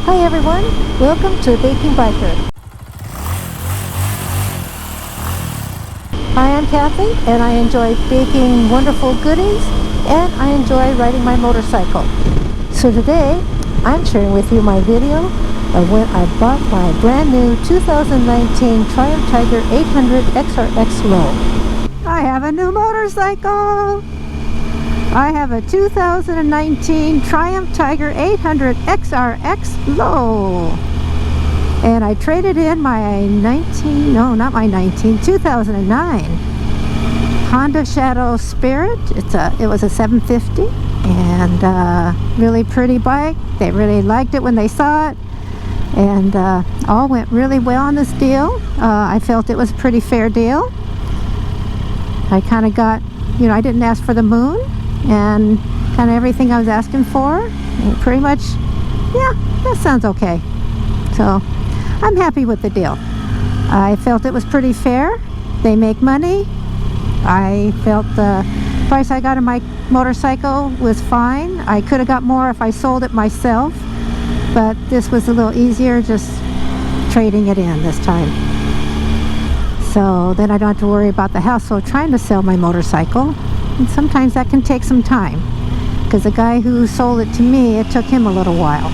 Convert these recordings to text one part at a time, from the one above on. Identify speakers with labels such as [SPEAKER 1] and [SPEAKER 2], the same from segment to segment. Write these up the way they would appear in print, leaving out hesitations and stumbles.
[SPEAKER 1] Hi everyone, welcome to Baking Biker. Hi, I'm Kathy and I enjoy baking wonderful goodies and I enjoy riding my motorcycle. So today I'm sharing with you my video of when I bought my brand new 2019 Triumph Tiger 800 XRx Low. I have a new motorcycle! I have a 2019 Triumph Tiger 800 XRx Low. And I traded in my 2009 Honda Shadow Spirit. It was a 750 and really pretty bike. They really liked it when they saw it. And all went really well on this deal. I felt it was a pretty fair deal. I kind of got, I didn't ask for the moon. And kind of everything I was asking for, and pretty much, yeah, that sounds okay. So I'm happy with the deal. I felt it was pretty fair. They make money. I felt the price I got on my motorcycle was fine. I could have got more if I sold it myself, but this was a little easier just trading it in this time. So then I don't have to worry about the hassle of trying to sell my motorcycle. And sometimes that can take some time because the guy who sold it to me, it took him a little while.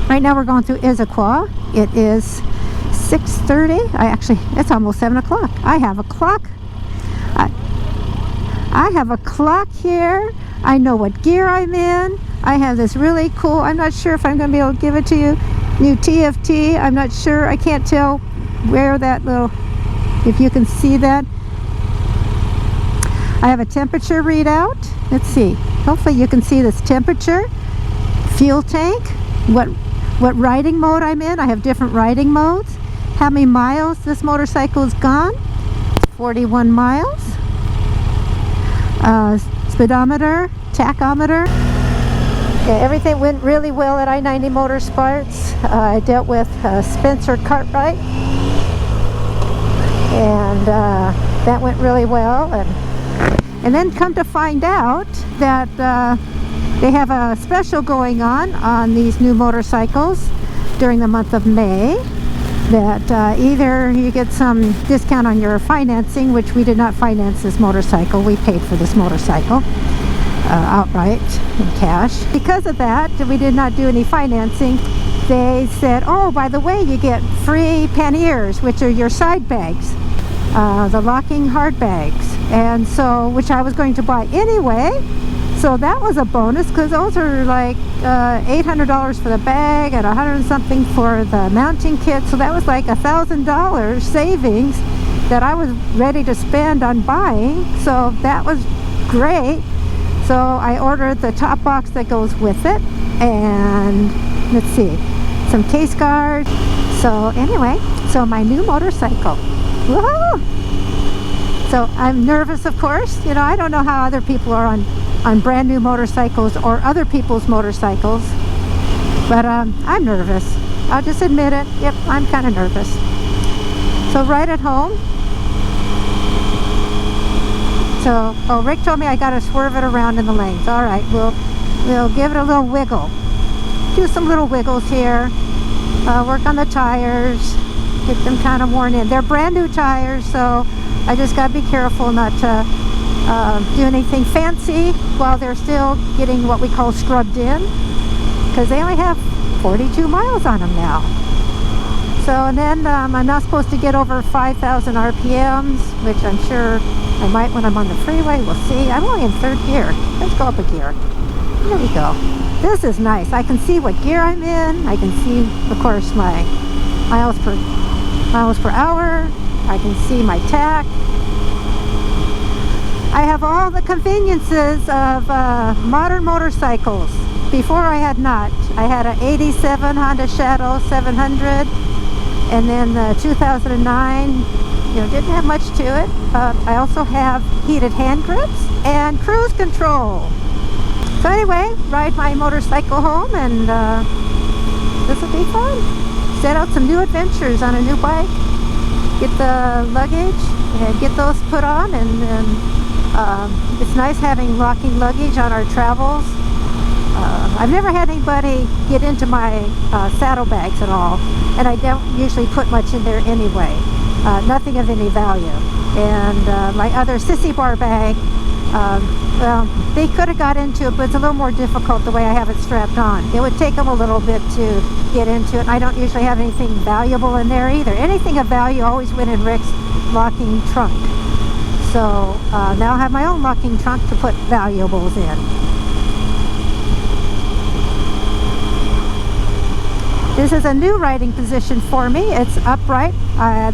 [SPEAKER 1] Right now we're going through Issaquah. It is 6:30. It's almost 7 o'clock. I have a clock. I have a clock here. I know what gear I'm in. I have this really cool, I'm not sure if I'm going to be able to give it to you, new TFT. I'm not sure. I can't tell where that little, if you can see that. I have a temperature readout. Let's see. Hopefully you can see this temperature. Fuel tank. What riding mode I'm in. I have different riding modes. How many miles this motorcycle has gone. 41 miles. Speedometer. Tachometer. Okay, everything went really well at I-90 Motorsports. I dealt with Spencer Cartwright. And that went really well. And then come to find out that they have a special going on these new motorcycles during the month of May, that either you get some discount on your financing, which we did not finance this motorcycle. We paid for this motorcycle outright in cash. Because of that, we did not do any financing. They said, oh, by the way, you get free panniers, which are your side bags. The locking hard bags, and so, which I was going to buy anyway, so that was a bonus because those are like $800 for the bag and $100 and something for the mounting kit, so that was like $1,000 savings that I was ready to spend on buying, so that was great. So I ordered the top box that goes with it, and let's see, some case guards. So anyway, so my new motorcycle. Woohoo! So I'm nervous, of course. I don't know how other people are on brand new motorcycles or other people's motorcycles, but I'm nervous. I'll just admit it. Yep, I'm kind of nervous. So right at home. So, oh, Rick told me I got to swerve it around in the lanes. All right, we'll give it a little wiggle. Do some little wiggles here. Work on the tires. Get them kind of worn in. They're brand new tires, so I just got to be careful not to do anything fancy while they're still getting what we call scrubbed in, because they only have 42 miles on them now. So, and then I'm not supposed to get over 5,000 RPMs, which I'm sure I might when I'm on the freeway. We'll see. I'm only in third gear. Let's go up a gear. There we go. This is nice. I can see what gear I'm in. I can see, of course, my miles per hour. I can see my tach. I have all the conveniences of modern motorcycles. Before I had not. I had an 87 Honda Shadow 700, and then the 2009, didn't have much to it. I also have heated hand grips and cruise control. So anyway, ride my motorcycle home, and this will be fun. Set out some new adventures on a new bike. Get the luggage and get those put on, and it's nice having locking luggage on our travels. I've never had anybody get into my saddlebags at all, and I don't usually put much in there anyway. Nothing of any value. And my other sissy bar bag, well, they could have got into it, but it's a little more difficult the way I have it strapped on. It would take them a little bit to get into it. I don't usually have anything valuable in there either. Anything of value always went in Rick's locking trunk. So now I have my own locking trunk to put valuables in. This is a new riding position for me. It's upright.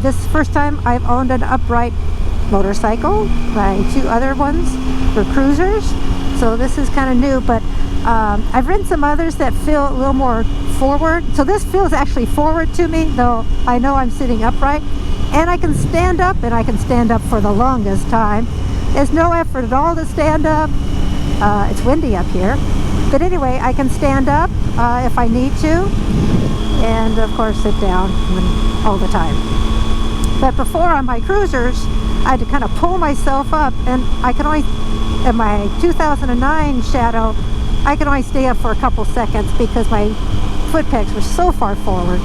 [SPEAKER 1] This is the first time I've owned an upright motorcycle. My two other ones were cruisers, so this is kind of new, but I've ridden some others that feel a little more forward. So this feels actually forward to me, though I know I'm sitting upright. And I can stand up, and I can stand up for the longest time. There's no effort at all to stand up. It's windy up here. But anyway, I can stand up if I need to. And of course sit down all the time. But before on my cruisers, I had to kind of pull myself up, and I could only, in my 2009 Shadow, I could only stay up for a couple seconds because my foot pegs were so far forward.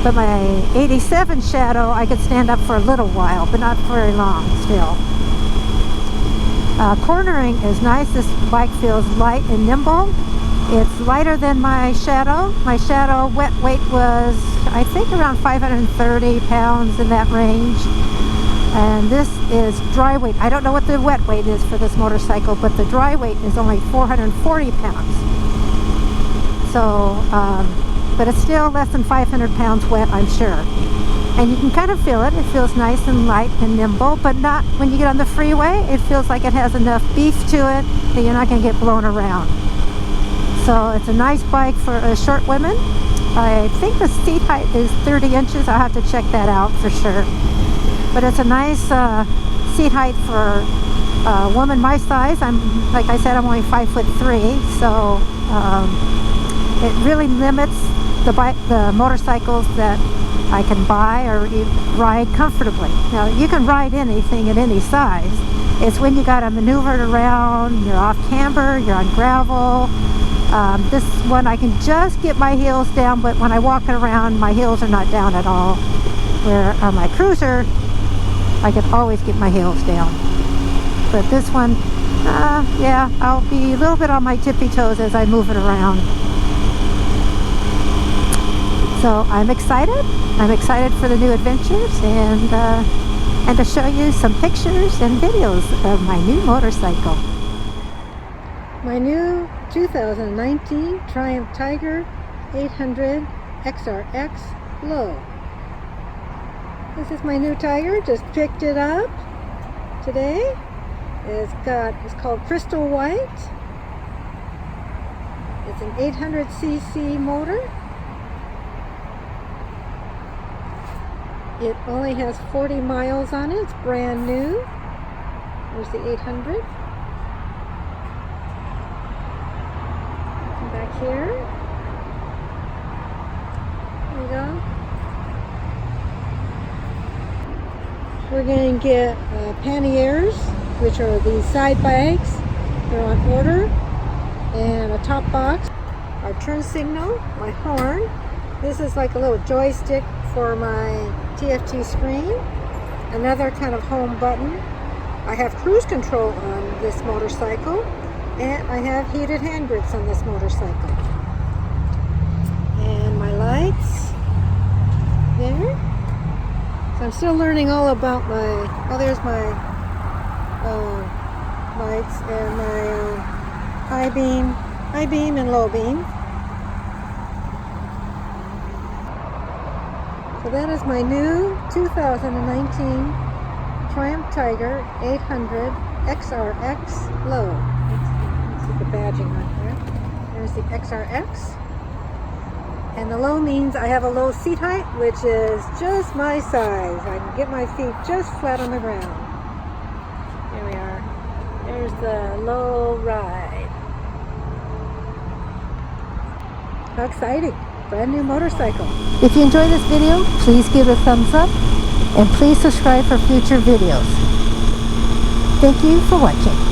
[SPEAKER 1] But my 87 Shadow, I could stand up for a little while, but not very long still. Cornering is nice. This bike feels light and nimble. It's lighter than my Shadow. My Shadow wet weight was, I think, around 530 pounds, in that range. And this is dry weight. I don't know what the wet weight is for this motorcycle, but the dry weight is only 440 pounds. So, but it's still less than 500 pounds wet, I'm sure. And you can kind of feel it. It feels nice and light and nimble, but not when you get on the freeway. It feels like it has enough beef to it that you're not going to get blown around. So it's a nice bike for short women. I think the seat height is 30 inches. I'll have to check that out for sure. But it's a nice seat height for a woman my size. Like I said, I'm only 5'3", so it really limits the motorcycles that I can buy or ride comfortably. Now, you can ride anything at any size. It's when you got to maneuver it around, you're off camber, you're on gravel. This one I can just get my heels down, but when I walk it around, my heels are not down at all. Where on my cruiser, I can always get my heels down. But this one, yeah, I'll be a little bit on my tippy toes as I move it around. So I'm excited. I'm excited for the new adventures and to show you some pictures and videos of my new motorcycle. My new 2019 Triumph Tiger 800 XRx Low. This is my new Tiger. Just picked it up today. It's called Crystal White. It's an 800cc motor. It only has 40 miles on it. It's brand new. There's the 800. Come back here. There you go. We're going to get panniers, which are these side bags. They're on order. And a top box. Our turn signal, my horn. This is like a little joystick for my TFT screen. Another kind of home button. I have cruise control on this motorcycle, and I have heated hand grips on this motorcycle. And my lights there. So I'm still learning all about my, oh, there's my lights and my high beam and low beam. So that is my new 2019 Triumph Tiger 800 XRx Low. Let's see the badging on here. There's the XRX. And the low means I have a low seat height, which is just my size. I can get my feet just flat on the ground. Here we are. There's the low ride. How exciting. Brand new motorcycle. If you enjoyed this video, please give it a thumbs up and please subscribe for future videos. Thank you for watching.